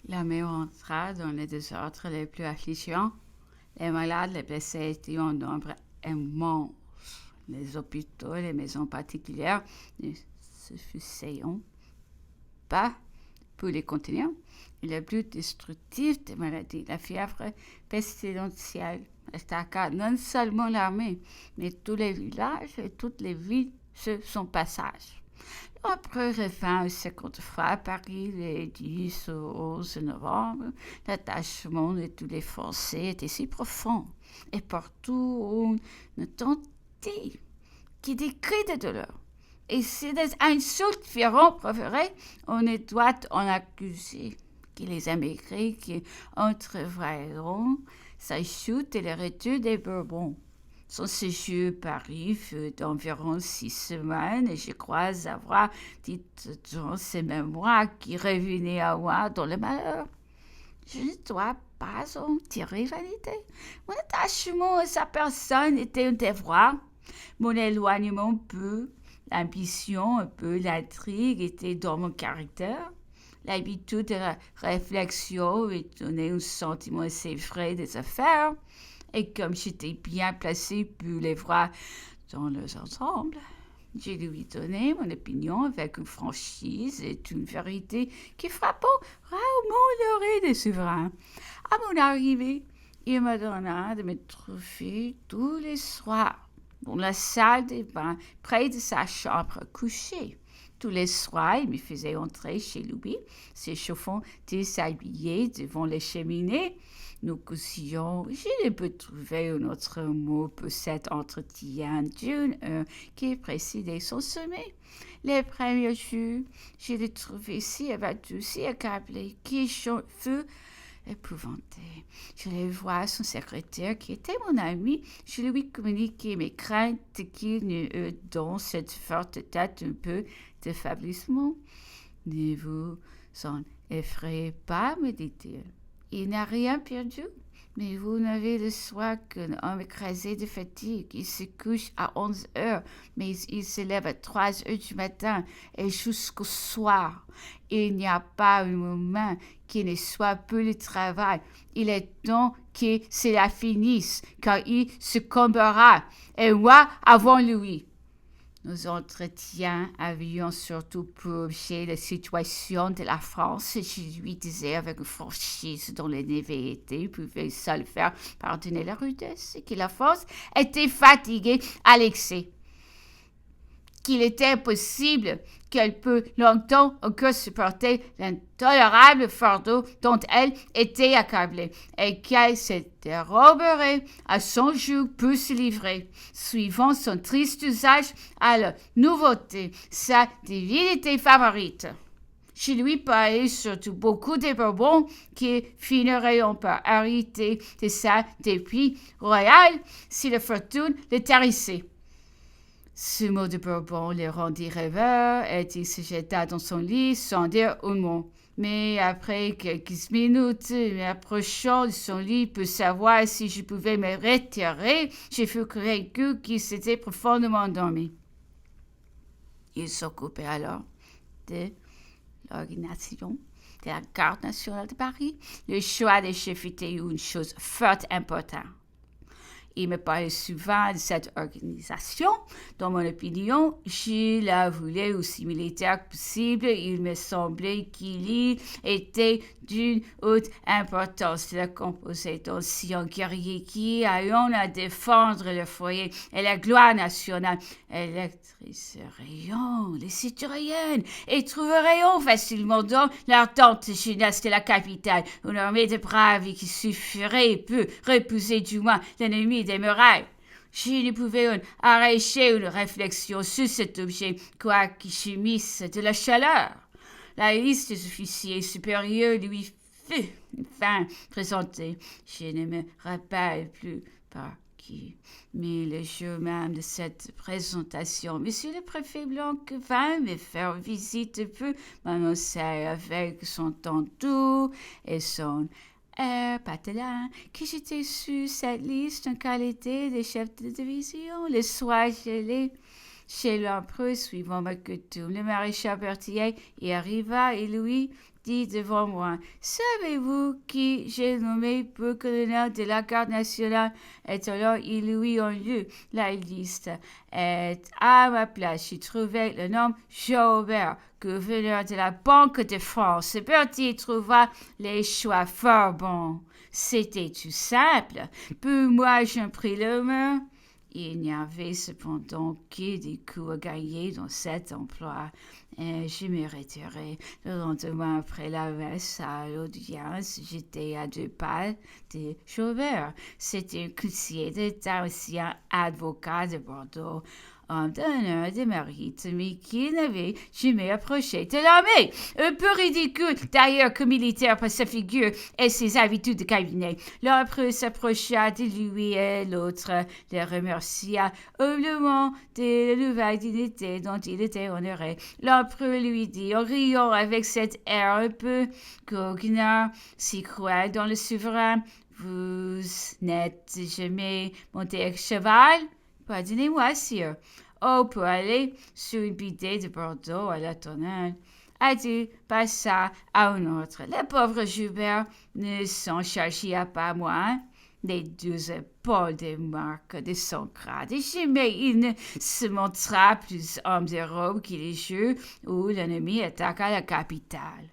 L'armée entra dans les désordres les plus affligeants. Les malades, les blessés étaient en nombre immense. Les hôpitaux, les maisons particulières ne suffisaient pas pour les contenir. Et le plus destructif des maladies, la fièvre pestilentielle, attaqua non seulement l'armée, mais tous les villages et toutes les villes sur son passage. Après revint une seconde fois à Paris les 10 au 11 novembre. L'attachement de tous les Français était si profond, et partout on entendit qui des cris de douleur. Et si des insultes furent proférées, on ne doit en accuser que les émigrés qui entrevoiront sa chute et le retour des Bourbons. Son séjour à Paris fut d'environ 6 semaines et je crois avoir dit dans ses mémoires qu'il revenait à moi dans le malheur. Je ne dois pas en tirer vanité. Mon attachement à sa personne était un devoir. Mon éloignement peu, l'ambition un peu, l'intrigue était dans mon caractère. L'habitude de la réflexion et donnait un sentiment assez frais des affaires. Et comme j'étais bien placé pour les voir dans leurs ensembles, je lui donnai mon opinion avec une franchise et une vérité qui frappant rarement l'oreille des souverains. À mon arrivée, il me donna de me trouver tous les soirs dans la salle des bains près de sa chambre couchée. Tous les soirs, il me faisait entrer chez lui, s'échauffant déshabillé devant les cheminées. Nous causions, je ne peux trouver un autre mot pour cet entretien d'une heure qui précédait son sommeil. Les premiers jours, je l'ai trouvé si abattu, si accablé, que je fus épouvanté. Je l'ai vu à son secrétaire, qui était mon ami. Je lui communiquai mes craintes qu'il n'y eût dans cette forte tête un peu d'affaiblissement. Ne vous en effrayez pas, me dit-il. Il n'a rien perdu, mais vous n'avez de soi qu'un homme écrasé de fatigue. Il se couche à 11 heures, mais il se lève à 3 heures du matin et jusqu'au soir. Il n'y a pas un moment qui ne soit pour le travail. Il est temps que cela finisse, car il succombera, et moi avant lui. Nos entretiens avaient surtout pour objet la situation de la France, et je lui disais avec une franchise dont les névéités pouvaient seul faire pardonner la rudesse, et que la France était fatiguée à l'excès, qu'il était impossible qu'elle peut longtemps encore supporter l'intolérable fardeau dont elle était accablée, et qu'elle se déroberait à son joug pour se livrer, suivant son triste usage, à la nouveauté, sa divinité favorite. Je lui parlais surtout beaucoup des Bourbons qui finiraient par hériter de sa dépit royale si la fortune les tarissait. Ce mot de Bourbon le rendit rêveur et il se jeta dans son lit sans dire un mot. Mais après quelques minutes, m'approchant de son lit pour savoir si je pouvais me retirer, je fus convaincu qu'il s'était profondément endormi. Il s'occupait alors de l'organisation de la garde nationale de Paris. Le choix des chefs était une chose fort importante. Il me parlait souvent de cette organisation. Dans mon opinion, je la voulais aussi militaire que possible. Il me semblait qu'il y était d'une haute importance. La composait d'anciens guerriers qui ayant à défendre le foyer et la gloire nationale, électriserions les citoyennes et trouverions facilement dans l'ardente jeunesse de la capitale une armée de braves qui suffirait pour repousser du moins l'ennemi des murailles. Je ne pouvais arracher une réflexion sur cet objet, quoique je misse de la chaleur. La liste des officiers supérieurs lui fut enfin présentée. Je ne me rappelle plus par qui, mais le jour même de cette présentation, monsieur le préfet Blanc vint me faire visite pour m'annoncer avec son ton doux et son patelin, que j'étais sur cette liste en qualité de chef de division. Le soir, je l'ai chez l'empereur suivant ma coutume. Le maréchal Berthier y arriva et lui dit devant moi, savez-vous qui j'ai nommé pour colonel de la garde nationale? Et alors il lui en lut la liste. Et à ma place, j'ai trouvé le nom Jaubert, gouverneur de la Banque de France. Berthier trouva les choix fort bons. C'était tout simple. Pour moi, j'en pris le main. Il n'y avait cependant que des coups à gagner dans cet emploi, et je me retirai. Le lendemain après la messe à l'audience, j'étais à 2 pas de Jaubert. C'était un conseiller d'État, aussi un avocat de Bordeaux, homme d'honneur de mérite, mais qui n'avait jamais approché de l'armée. Un peu ridicule, d'ailleurs, que militaire par sa figure et ses habitudes de cabinet. L'empereur s'approcha de lui et l'autre le remercia humblement de la nouvelle dignité dont il était honoré. L'empereur lui dit, en riant avec cet air un peu coquin, si cruel dans le souverain, vous n'êtes jamais monté à cheval? Pardonnez-moi, sire. Oh, pour aller sur une bidée de Bordeaux à la tonnelle. Adieu, passa à un autre. Le pauvre Joubert ne s'en chargea pas moins. Les 2 épaules des marques de son grade. Et jamais il ne se montra plus homme de robe qu'il les jours où l'ennemi attaqua la capitale.